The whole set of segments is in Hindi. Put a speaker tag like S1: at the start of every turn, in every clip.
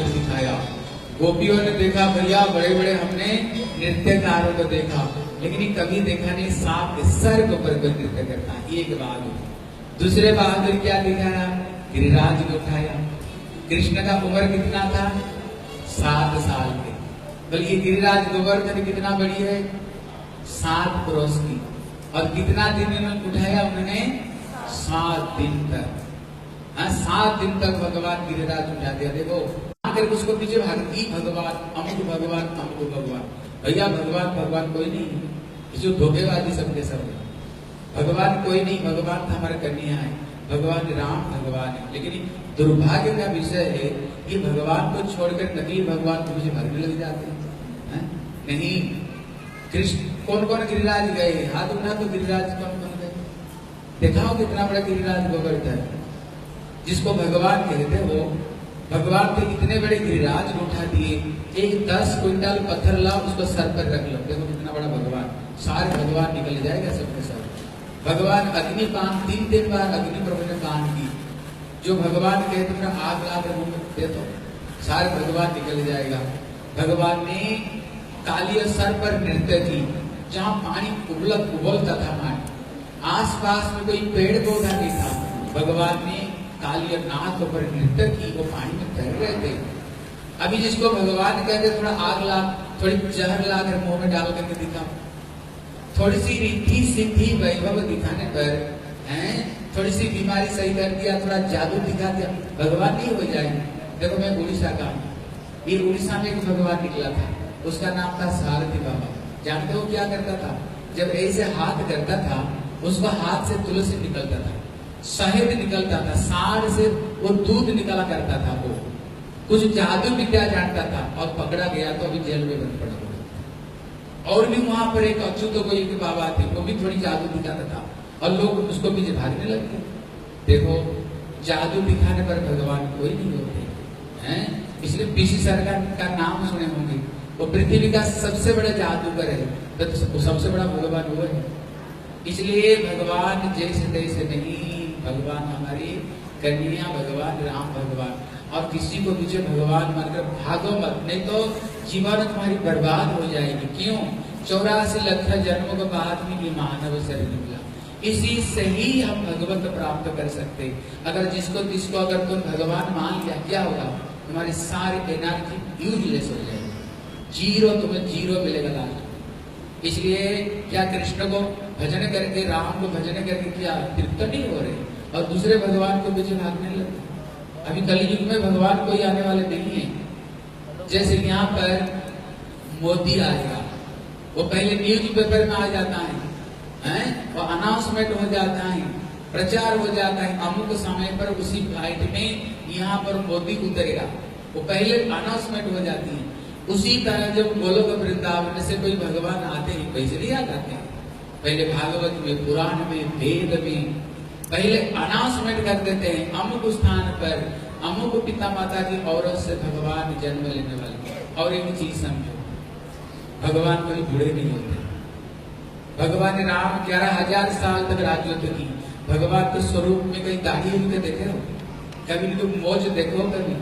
S1: बहादुर दिखाया। गोपियों ने देखा भैया बड़े बड़े हमने नृत्यकारों को देखा, लेकिन ये कभी देखा नहीं सांप के सर के ऊपर कोई नृत्य करता। एक बहादुर। दूसरे बहादुर क्या दिखाया? गिरिराज को उठाया। कृष्ण का उम्र कितना था? 7 साल के। बल्कि गिरिराज गोवर्धन कितना बड़ी है? 7 क्रोश की। और कितना दिन इन्होंने उठाया? उन्होंने 7 दिन तक। 7 दिन तक भगवान गिरिराज उठा दिया। देखो आकर उसको पीछे भागती भगवान अमुक भगवान अमुक भगवान। भैया भगवान भगवान कोई नहीं, जो धोखेबाजी सबके सब है। भगवान कोई नहीं, भगवान तो हमारे कन्या है, भगवान राम भगवान है। लेकिन दुर्भाग्य का विषय है कि भगवान को छोड़कर नकली भगवान को पीछे भागने लग जाते हैं। नहीं, कृष्ण कौन कौन गिरिराज गए? हाथ उठा तो गिरिराज कौन कौन गए? दिखाओ कितना बड़ा गिरिराज गोवर्धन, जिसको भगवान कहते हो। भगवान के इतने बड़े गिरिराज उठा दिए। एक 10 क्विंटल पत्थर लाओ, उसको सर पर रख लो, देखो कितना बड़ा भगवान। सारे भगवान निकल जाएगा सबके सब। भगवान अग्निपान 3 दिन बाद अग्नि प्रभु ने पान की। जो भगवान कहते थे आग ला के मुंह दे दो, सारे भगवान निकल जाएगा। भगवान ने काली सर पर नृत्य की, जहाँ पानी उबलता था पानी, आसपास में कोई पेड़ पौधा नहीं था। भगवान ने काली नाथ पर नृत्य की, वो पानी में तैर रहे थे। अभी जिसको भगवान कहते थोड़ा आग ला, थोड़ी जहर ला कर मुंह में डाल करके दिखा, थोड़ी सी रिद्धि सिद्धि वैभव दिखाने पर थोड़ी सी बीमारी सही कर दिया, थोड़ा जादू दिखा दिया, भगवान नहीं हो जाएंगे। देखो मैं उड़ीसा का, ये उड़ीसा में एक भगवान निकला था, उसका नाम था सारथी बाबा। जानते हो क्या करता था? जब ऐसे हाथ करता था, उसको हाथ से तुलसी निकलता था, शहद निकलता था, साढ़ से वो दूध निकला करता था। वो कुछ जादू विद्या जानता था और पकड़ा गया तो अभी जेल में बंद पड़ा हुआ। और भी वहां पर एक अच्युत कोई के बाबा थे, वो भी थोड़ी जादू दिखाता था और लोग उसको पीछे भागने लगते। देखो जादू दिखाने पर भगवान कोई नहीं होते हैं। इसलिए पीसी सरकार का नाम सुने होंगे, वो पृथ्वी का सबसे बड़ा जादूगर है, तो सबसे बड़ा भगवान वो है। इसलिए भगवान जैसे तैसे नहीं, भगवान हमारी कन्या, भगवान राम भगवान। और किसी को पीछे भगवान मानकर भागो मत, नहीं तो जीवन तुम्हारी बर्बाद हो जाएगी। क्यों? 84 लाख जन्मों के बाद में ये मानव शरीर निकला। इसी से ही हम भगवत प्राप्त कर सकते। अगर जिसको अगर तुम भगवान मान लिया, क्या होगा? तुम्हारी सारी एनर्जी यूजलेस हो जाएगी, जीरो, तुम्हें जीरो मिलेगा लास्ट। इसलिए क्या कृष्ण को भजन करके, राम को भजन करके क्या तृप्त नहीं हो रहे और दूसरे भगवान को पीछे भागने लगे? अभी कलयुग में भगवान कोई आने वाले नहीं है। जैसे यहाँ पर मोदी आएगा, वो पहले न्यूज पेपर में आ जाता है, वो अनाउंसमेंट हो जाता है, प्रचार हो जाता है, अमुक समय पर उसी फ्लाइट में यहाँ पर मोदी उतरेगा, वो पहले अनाउंसमेंट हो जाती है। उसी तरह जब गोलोक वृंदावन से कोई भगवान आते हैं, कैसे नहीं आ जाते हैं? पहले भागवत में, पुराण में, वेद में पहले अनाउंसमेंट कर देते हैं, अमुक स्थान पर अमुक पिता माता की औरत से भगवान जन्म लेने वाले। और एक चीज समझो, भगवान कोई बूढ़े नहीं होते। भगवान राम 11,000 साल तक राजत्व की। भगवान के स्वरूप में कहीं दाढ़ी उनके देखे हो? कभी तुम मोज देखो? कभी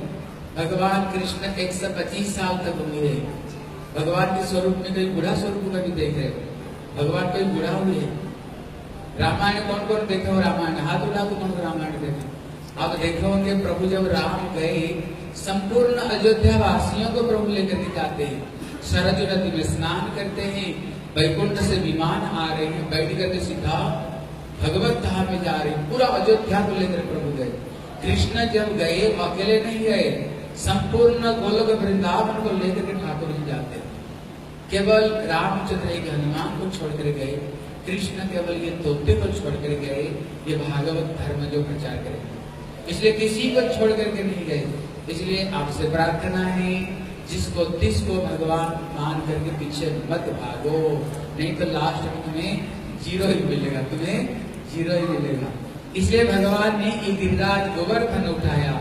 S1: भगवान कृष्ण 125 साल तक हुए। भगवान के स्वरूप में कहीं बूढ़ा स्वरूप कभी देख रहे हो? भगवान कोई बूढ़ा हुए? रामायण कौन कौन देखे हो? रामायण हाथ उठा तो कौन रामायण देखे? आप देखे होंगे प्रभु जब राम गए, संपूर्ण अयोध्या वासियों को प्रभु लेकर के जाते हैं, सरजू नदी में स्नान करते हैं, वैकुंठ से विमान आ रहे हैं, बैठ करके सीधा भगवत धाम में जा रहे हैं, पूरा अयोध्या को लेकर प्रभु गए। कृष्ण जब गए अकेले नहीं गए, संपूर्ण गोलोक वृंदावन को लेकर के ठाकुर जी जाते। केवल रामचंद्र एक हनुमान को छोड़कर गए, कृष्ण केवल ये तोते को छोड़कर गए, ये भागवत धर्म जो प्रचार करें। इसलिए किसी को छोड़ करके नहीं गए। इसलिए आपसे प्रार्थना है, जिसको तिसको भगवान मान करके पीछे मत भागो, नहीं तो लास्ट में तुम्हें जीरो ही मिलेगा, तुम्हें जीरो ही मिलेगा। इसलिए भगवान ने ये गिरिराज गोवर्धन उठाया।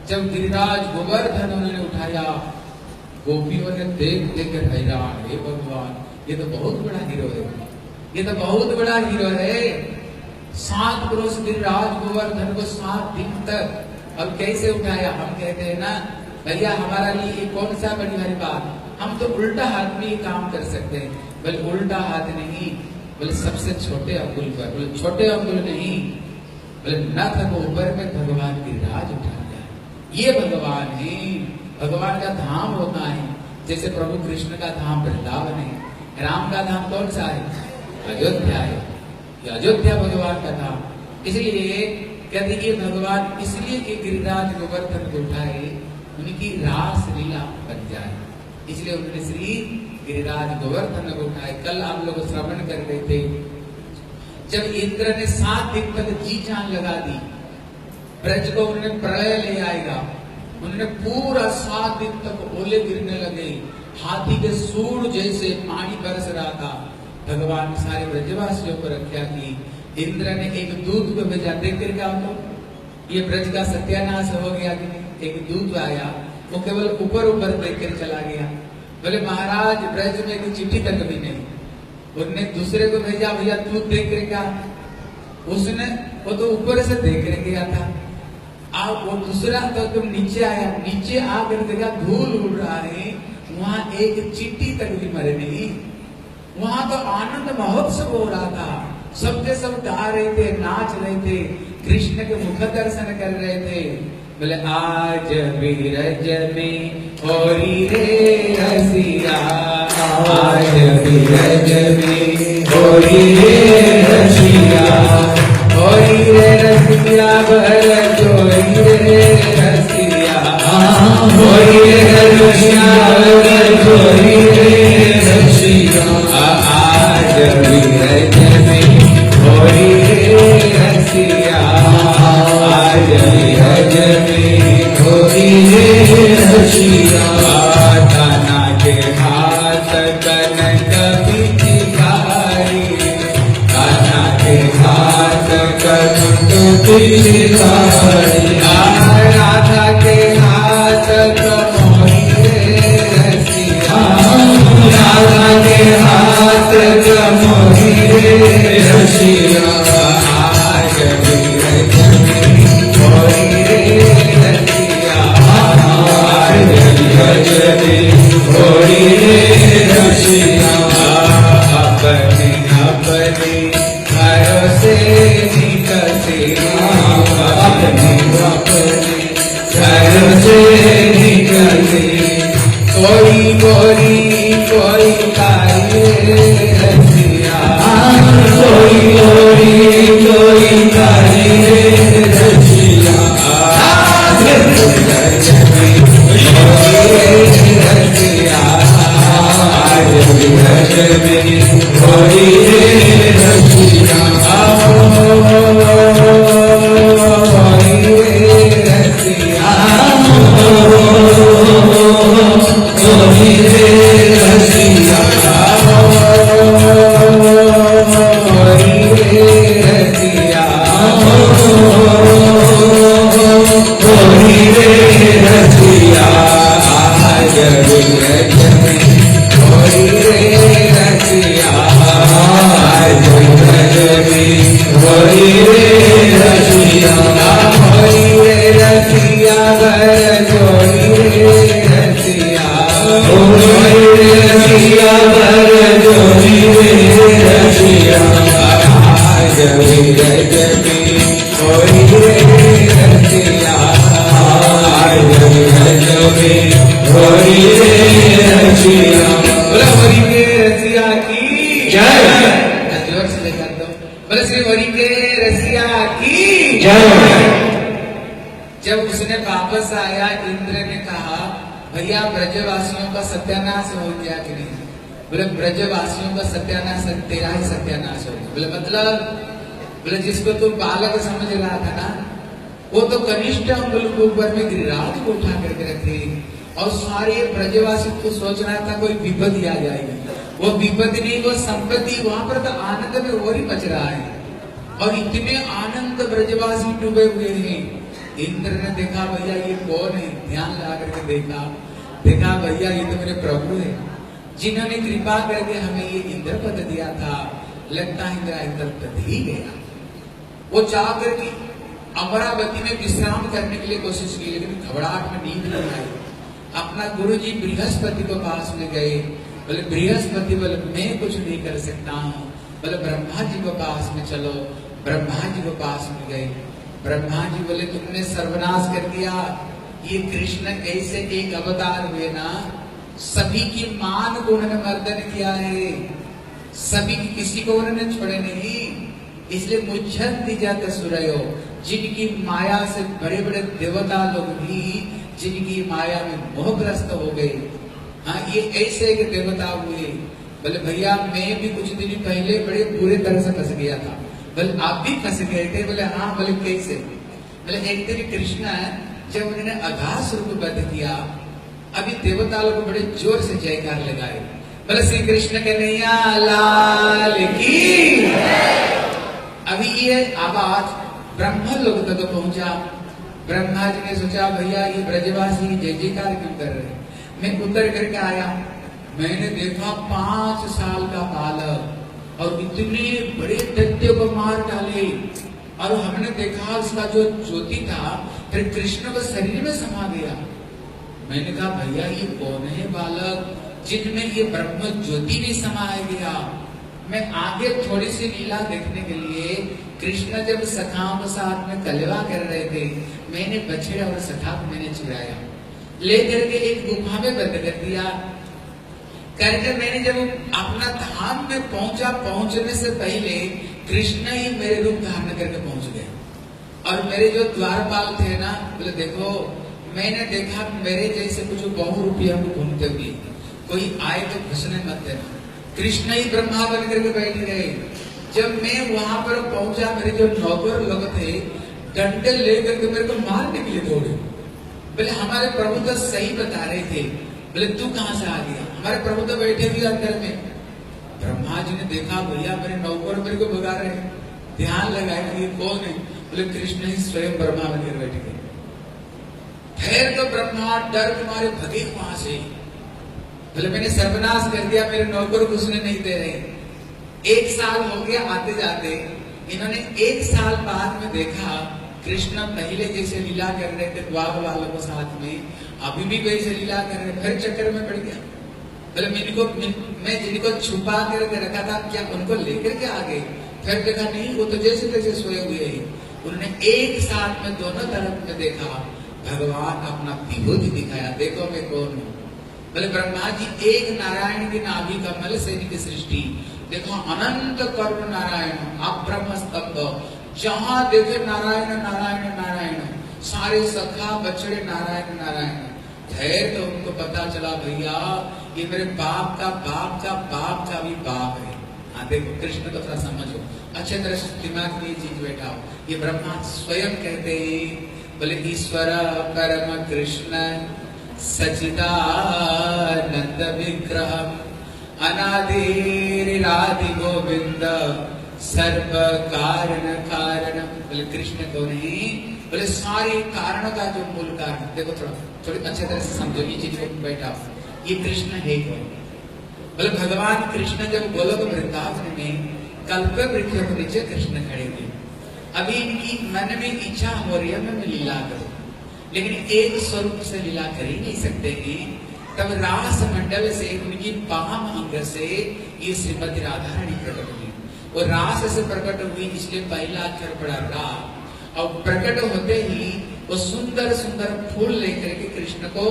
S1: जब गिरिराज गोवर्धन उन्होंने उठाया, गोपियों ने देख देख कर हैरान, हे भगवान ये तो बहुत बड़ा हीरो है, ये तो बहुत बड़ा हीरो है। 7 पुरुष गिरिराज गोवर्धन को 7 दिन तक अब कैसे उठाया? हम कहते हैं ना भैया हमारा लिए ये कौन सा बड़ी भारी बात, हम तो उल्टा हाथ में ये काम कर सकते हैं। बोले उल्टा हाथ नहीं, बोले सबसे छोटे अंगुल पर, बोले छोटे अंगुल नहीं, बोले नथ को ऊपर में भगवान की राज उठा दिया। ये भगवान है, भगवान का धाम होता है। जैसे प्रभु कृष्ण का धाम वृंदावन है, राम का धाम कौन सा है? अयोध्या है। ये अयोध्या भगवान का धाम। इसलिए कहते ये भगवान इसलिए कि गिरिराज गोवर्धन को उठाए, उनकी रास लीला बन जाए, इसलिए उन्होंने श्री गिरिराज गोवर्धन को उठाए। कल आप लोग श्रवण कर रहे थे, जब इंद्र ने 7 दिन तक जी जान लगा दी, ब्रज को उन्होंने प्रलय ले आएगा, उन्होंने पूरा 7 दिन तक ओले गिरने लगे, हाथी के सूंड जैसे पानी बरस रहा था। भगवान सारे ब्रजवासियों को रक्षा की। इंद्र ने एक दूत को भेजा, देख कर क्या हो, ये ब्रज का सत्यानाश हो गया कि नहीं। एक दूत आया, वो केवल ऊपर ऊपर देख कर चला गया। बोले महाराज ब्रज में एक चिट्ठी तक भी नहीं। उनने दूसरे को भेजा, भैया तू देख कर क्या, उसने वो तो ऊपर से देख कर गया था। आप वो दूसरा तो तुम नीचे आया, नीचे आकर देखा धूल उड़ रहा है, वहां एक चिट्ठी तक भी मरे नहीं। वहां तो आनंद महोत्सव हो रहा था, सबके सब गा रहे थे, नाच रहे थे, कृष्ण के मुख दर्शन कर रहे थे। बोले आज बीरज में होरी रे रसिया, आज बीरज में होरी रे रसिया, होरी रे रसिया भर जोरी रे रसिया, होरी रे रसिया भर जोरी रे रसिया, आज बीरज में होरी रे रसिया, आज बीरज में होरी रे रसिया, कान्हा के हाथ कनक पिचकारी, कान्हा के हाथ कनक पिचकारी, राधा के हाथ कमोही रे रसिया, राधा के हाथ कमोही रे रसिया, आज बीरज में होरी रे रसिया, आज बीरज में होरी रे रसिया, अपने अपने घरों से निकलते, अपने अपने घरों से निकलते, कोई गोरी कोई काली रे रसिया, कोई गोरी कोई काली रे रसिया, आज बीरज में होरी रे रसिया, आज बीरज में होरी रे रसिया, होरी रे रसिया, होरी रे रसिया, होरी रे रसिया, होरी रे रसिया, आज बीरज में होरी रे रसिया, आज बीरज में होरी रे रसिया, होरी रे रसिया भर जोरी रे रसिया, होरी रे रसिया भर जोरी रे रसिया, आज बीरज में होरी रे रसिया, आज बीरज में होरी रे रसिया। बोला होरी के रसिया की जय, जोर से लेकर दो, बोले श्री होरी के रसिया की जय। जब उसने वापस आया, इंद्र ने कहा भैया ब्रजवासियों का सत्यानाश हो गया कि नहीं? बोले ब्रजवासियों का सत्यानाश तेरा ही सत्यानाश हो गया। बोले मतलब? बोले जिसको तुम बालक समझ रहा था ना, वो तो कनिष्ठ अंगुल के ऊपर में गिरिराज को उठा करके रखे, और सारे ब्रजवासी को सोच रहा था कोई विपत्ति आ जाएगी। वो विपत्ति नहीं, वो संपत्ति। वहां पर तो आनंद में होरी मच रहा है, और इतने आनंद ब्रजवासी डूबे हुए हैं। इंद्र ने देखा भैया ये कौन है, ध्यान लगा करके देखा भैया ये तो मेरे प्रभु है, जिन्होंने कृपा करके हमें ये इंद्र पद दिया था। लगता है मेरा इंद्र पद ही गया। वो जाकर के अमरावती में विश्राम करने के लिए कोशिश की, लेकिन घबराहट में नींद नहीं आई। अपना गुरु जी बृहस्पति को पास में गए, बोले बृहस्पति बोले मैं कुछ नहीं कर सकता हूँ, बोले ब्रह्मा जी को पास में चलो। ब्रह्मा जी को पास में गए। ब्रह्मा जी बोले तुमने सर्वनाश कर दिया, ये कृष्ण ऐसे एक अवतार हुए ना, सभी की मान को उन्होंने मर्दन किया है, सभी की किसी को उन्होंने छोड़े नहीं। इसलिए मुझ्छन्ति जात सुरयो, जिनकी माया से बड़े बड़े देवता लोग भी जिनकी माया में मोहग्रस्त हो गए, हाँ ये ऐसे एक देवता हुए। बोले भैया मैं भी कुछ दिन पहले बड़े बुरे तरह से फंस गया था। बोले आप भी फंस गए थे? बोले हाँ। बोले कैसे? बोले एक दिन कृष्ण जब उन्होंने अघासुर को वध किया, अभी देवता लोग बड़े जोर से जयकार लगाए, बोले श्री कृष्ण कन्हैया लाल की। अभी ये आवाज ब्रह्म लोग तक पहुंचा। ब्रह्मा जी ने सोचा भैया ये ब्रजवासी जय जयकार क्यों कर रहे हैं। मैं उतर करके आया, मैंने देखा 5 साल का बालक और इतने बड़े दैत्य को मार डाले, और हमने देखा उसका जो ज्योति था फिर कृष्ण को शरीर में समा गया। मैंने कहा भैया ये कौन है बालक जिनमें ये ब्रह्म ज्योति भी समाया गया। मैं आगे थोड़ी सी लीला देखने के लिए, कृष्ण जब सखाओं के साथ में कलवा कर रहे थे, मैंने बछड़े और सखा को मैंने चुराया, लेकर के एक गुफा में बंद कर दिया। करके मैंने जब अपना धाम में पहुंचा, पहुंचने से पहले कृष्ण ही मेरे रूप धारण करके पहुंच गए। और मेरे जो द्वारपाल थे ना, बोले देखो मैंने देखा मेरे जैसे कुछ बहुरूपी हम घूमते हुए, कोई आए तो घुसने मत देना। कृष्ण ही ब्रह्मा बन करके बैठ गए। जब मैं वहां पर पहुंचा, मेरे जो नौकर लोग थे डंडे लेकर के मेरे को मारने के लिए दौड़े। बोले हमारे प्रभु तो सही बता रहे थे। बोले तू कहां से आ गया? हमारे प्रभु तो बैठे हुए अंदर में। ब्रह्मा जी ने देखा भैया मेरे नौकर मेरे को भगा रहे, ध्यान लगाया ये कौन है? बोले कृष्ण ही स्वयं ब्रह्मा बनकर बैठ गए। फिर तो ब्रह्मा डर के मारे भगे वहां से। बोले मैंने सर्वनाश कर दिया, मेरे नौकर घुसने नहीं दे रहे। 1 साल हो गया आते जाते, इन्होंने 1 साल बाद में देखा कृष्ण पहले जैसे लीला कर रहे थे द्वार वालों के साथ में, अभी भी वैसे लीला कर रहे, फिर चक्कर में पड़ गया। बोले मैं जिनको छुपा कर रखा था क्या उनको लेकर के आ गए? फिर देखा नहीं, वो तो जैसे तैसे सोए हुए हैं। उन्होंने एक साथ में दोनों तरफ में देखा, भगवान अपना विभूति दिखाया, देखो मैं कौन हूँ। बोले ब्रह्मा जी एक नारायण की नाभि कमल से इनकी सृष्टि देखो, अनंत करुण नारायण, आप ब्रह्म स्तंभ, जहां देखे नारायण नारायण नारायण, सारे सखा बछड़े नारायण नारायण। फिर तो उनको पता चला भैया ये मेरे बाप का बाप का बाप का भी बाप है। हाँ देखो कृष्ण को थोड़ा समझो, अच्छे तरह से दिमाग में ये चीज बैठाओ। ये ब्रह्मा स्वयं कहते हैं, बोले ईश्वर परम कृष्ण सच्चिदानंद विग्रह अनादिरादि गोविंद सर्व कारण कारण। बोले कृष्ण को नहीं, बोले सारे कारणों का जो मूल कारण। देखो थोड़ी अच्छे तरह से समझो ये चीज को बैठा, ये कृष्ण है कौन? बोले भगवान कृष्ण जब गोलोक वृंदावन में कल्प वृक्ष के नीचे कृष्ण खड़े हुए, अभी इनकी मन में इच्छा हो रही है मैं लीला करूं, लेकिन एक स्वरूप से लीला कर ही नहीं सकते हैं। तब रास मंडल से उनकी वाम अंग से ये श्रीमती राधा रानी प्रकट हुई। वो रास से प्रकट हुई, इसलिए पहला अक्षर पड़ा रा, और प्रकट होते ही वो सुंदर सुंदर फूल लेकर के कृष्ण को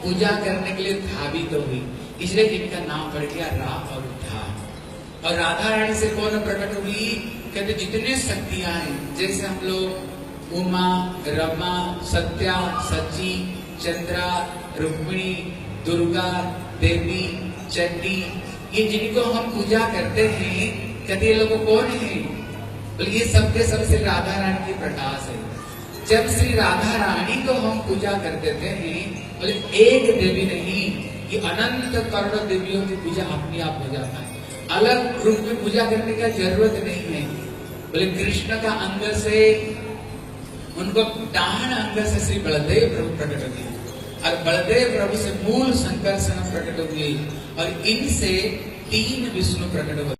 S1: पूजा करने के लिए धावित तो हुई, इसलिए इनका नाम पड़ गया रा और धा। और राधा रानी से कौन प्रकट हुई? कहते जितने शक्तियां हैं, जैसे हम लोग उमा, रमा, सत्या, सची, चंद्रा, रुक्मिणी, दुर्गा, देवी, चंडी, ये जिनको हम पूजा करते हैं, कहते ये लोग कौन है? बोले ये सबके सब श्री राधा रानी की प्रकाश है। जब श्री राधा रानी को हम पूजा कर देते हैं, बोले एक देवी नहीं, ये अनंत करोड़ों देवियों की पूजा अपने आप हो जाता है, अलग रूप में पूजा करने का जरूरत नहीं है। बोले कृष्ण का अंग से, उनको डाहन अंग से श्री बलदेव प्रभु प्रकट हुए, और बलदेव प्रभु से मूल संकर्षण प्रकट हुए, और इनसे 3 विष्णु प्रकट हुए।